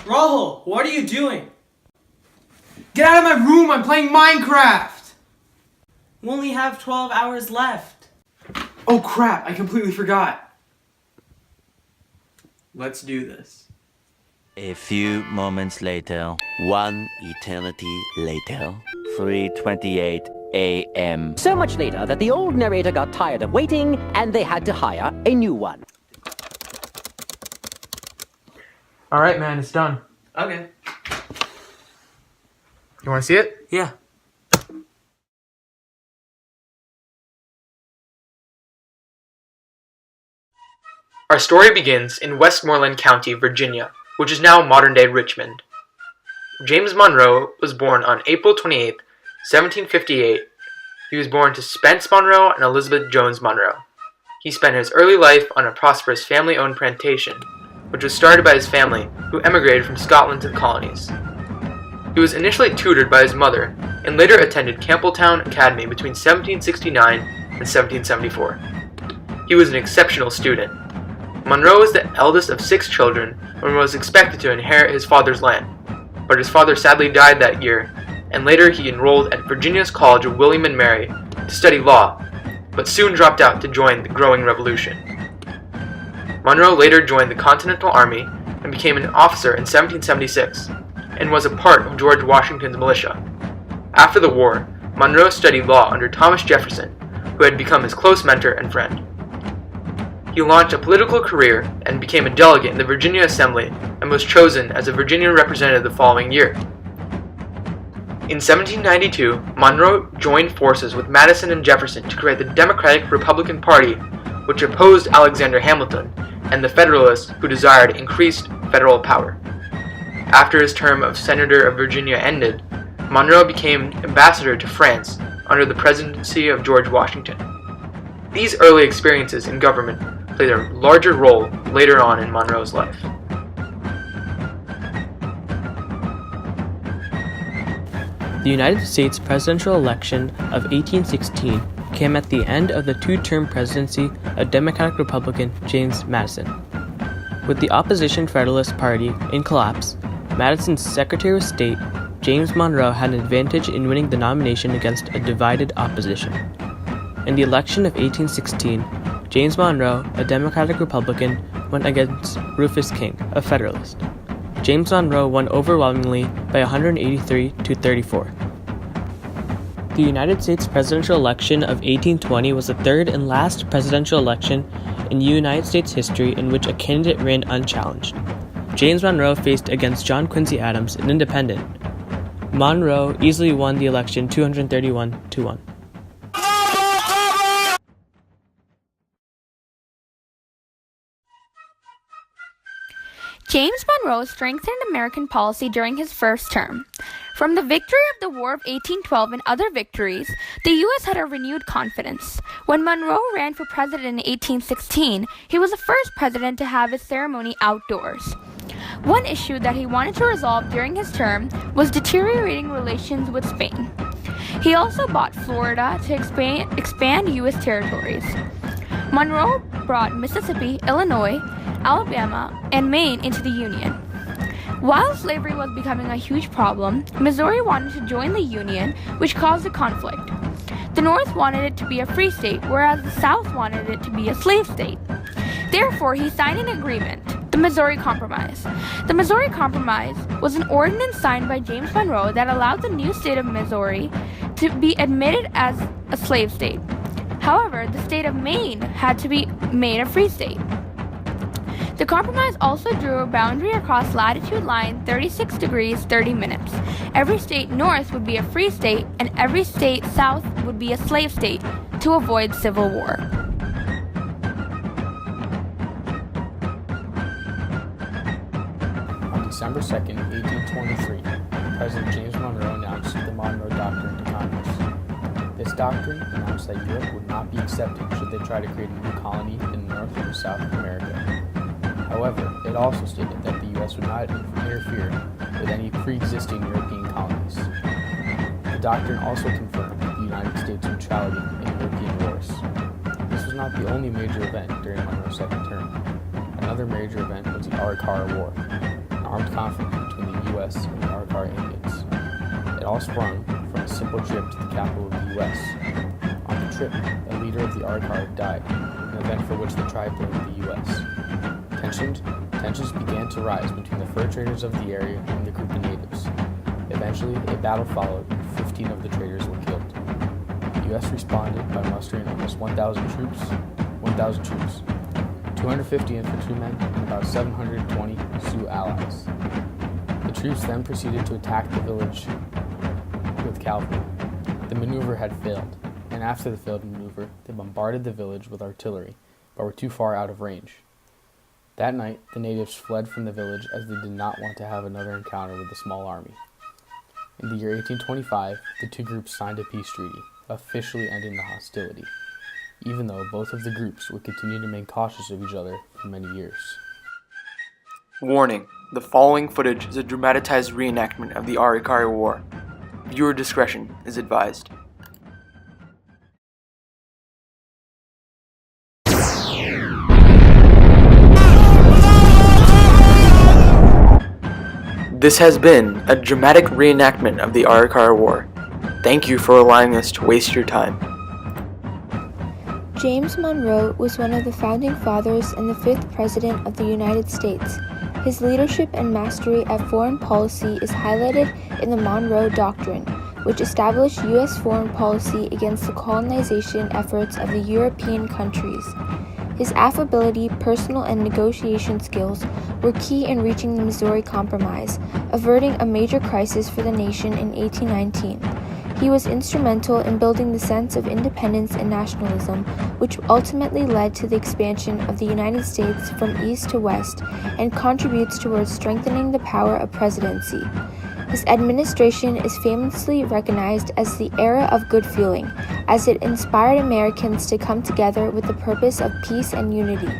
Rahul, what are you doing? Get out of my room, I'm playing Minecraft! We only have 12 hours left. Oh crap, I completely forgot. Let's do this. A few moments later, one eternity later, 3:28 a.m. So much later that the old narrator got tired of waiting and they had to hire a new one. Alright man, it's done. Okay. You wanna see it? Yeah. Our story begins in Westmoreland County, Virginia, which is now modern-day Richmond. James Monroe was born on April 28, 1758. He was born to Spence Monroe and Elizabeth Jones Monroe. He spent his early life on a prosperous family-owned plantation, which was started by his family, who emigrated from Scotland to the colonies. He was initially tutored by his mother, and later attended Campbelltown Academy between 1769 and 1774. He was an exceptional student. Monroe was the eldest of 6 children and was expected to inherit his father's land, but his father sadly died that year, and later he enrolled at Virginia's College of William and Mary to study law, but soon dropped out to join the growing revolution. Monroe later joined the Continental Army and became an officer in 1776, and was a part of George Washington's militia. After the war, Monroe studied law under Thomas Jefferson, who had become his close mentor and friend. He launched a political career and became a delegate in the Virginia Assembly and was chosen as a Virginia representative the following year. In 1792, Monroe joined forces with Madison and Jefferson to create the Democratic Republican Party, which opposed Alexander Hamilton and the Federalists who desired increased federal power. After his term of Senator of Virginia ended, Monroe became ambassador to France under the presidency of George Washington. These early experiences in government played a larger role later on in Monroe's life. The United States presidential election of 1816 came at the end of the 2-term presidency of Democratic Republican James Madison. With the opposition Federalist Party in collapse, Madison's Secretary of State, James Monroe, had an advantage in winning the nomination against a divided opposition. In the election of 1816, James Monroe, a Democratic Republican, went against Rufus King, a Federalist. James Monroe won overwhelmingly by 183 to 34. The United States presidential election of 1820 was the third and last presidential election in United States history in which a candidate ran unchallenged. James Monroe faced against John Quincy Adams, an independent. Monroe easily won the election 231 to 1. James Monroe strengthened American policy during his first term. From the victory of the War of 1812 and other victories, the U.S. had a renewed confidence. When Monroe ran for president in 1816, he was the first president to have his ceremony outdoors. One issue that he wanted to resolve during his term was deteriorating relations with Spain. He also bought Florida to expand U.S. territories. Monroe brought Mississippi, Illinois, Alabama, and Maine into the Union. While slavery was becoming a huge problem, Missouri wanted to join the Union, which caused a conflict. The North wanted it to be a free state, whereas the South wanted it to be a slave state. Therefore, he signed an agreement, the Missouri Compromise. The Missouri Compromise was an ordinance signed by James Monroe that allowed the new state of Missouri to be admitted as a slave state. However, the state of Maine had to be made a free state. The compromise also drew a boundary across latitude line 36 degrees 30 minutes. Every state north would be a free state, and every state south would be a slave state to avoid civil war. On December 2nd, 1823, President James Monroe announced the Monroe Doctrine to Congress. This doctrine announced that Europe would not be accepted should they try to create a new colony in North or South America. However, it also stated that the U.S. would not interfere with any pre-existing European colonies. The doctrine also confirmed the United States' neutrality in European wars. This was not the only major event during Monroe's second term. Another major event was the Araucarian War. an armed conflict between the U.S. and the Arikara Indians. It all sprung from a simple trip to the capital of the U.S. On the trip, a leader of the Arikara died, an event for which the tribe blamed the U.S. Tensions began to rise between the fur traders of the area and the group of natives. Eventually, a battle followed, and 15 of the traders were killed. The U.S. responded by mustering almost 1,000 troops, 250 infantrymen, and about 720 Sioux allies. The troops then proceeded to attack the village with cavalry. The maneuver had failed, and after the failed maneuver, they bombarded the village with artillery, but were too far out of range. That night, the natives fled from the village as they did not want to have another encounter with the small army. In the year 1825, the two groups signed a peace treaty, officially ending the hostility, even though both of the groups would continue to remain cautious of each other for many years. Warning: the following footage is a dramatized reenactment of the Arikara War. Viewer discretion is advised. This has been a dramatic reenactment of the Arikara War. Thank you for allowing us to waste your time. James Monroe was one of the founding fathers and the 5th President of the United States. His leadership and mastery at foreign policy is highlighted in the Monroe Doctrine, which established U.S. foreign policy against the colonization efforts of the European countries. His affability, personal and negotiation skills were key in reaching the Missouri Compromise, averting a major crisis for the nation in 1819. He was instrumental in building the sense of independence and nationalism, which ultimately led to the expansion of the United States from east to west and contributes towards strengthening the power of presidency. His administration is famously recognized as the era of good feeling, as it inspired Americans to come together with the purpose of peace and unity.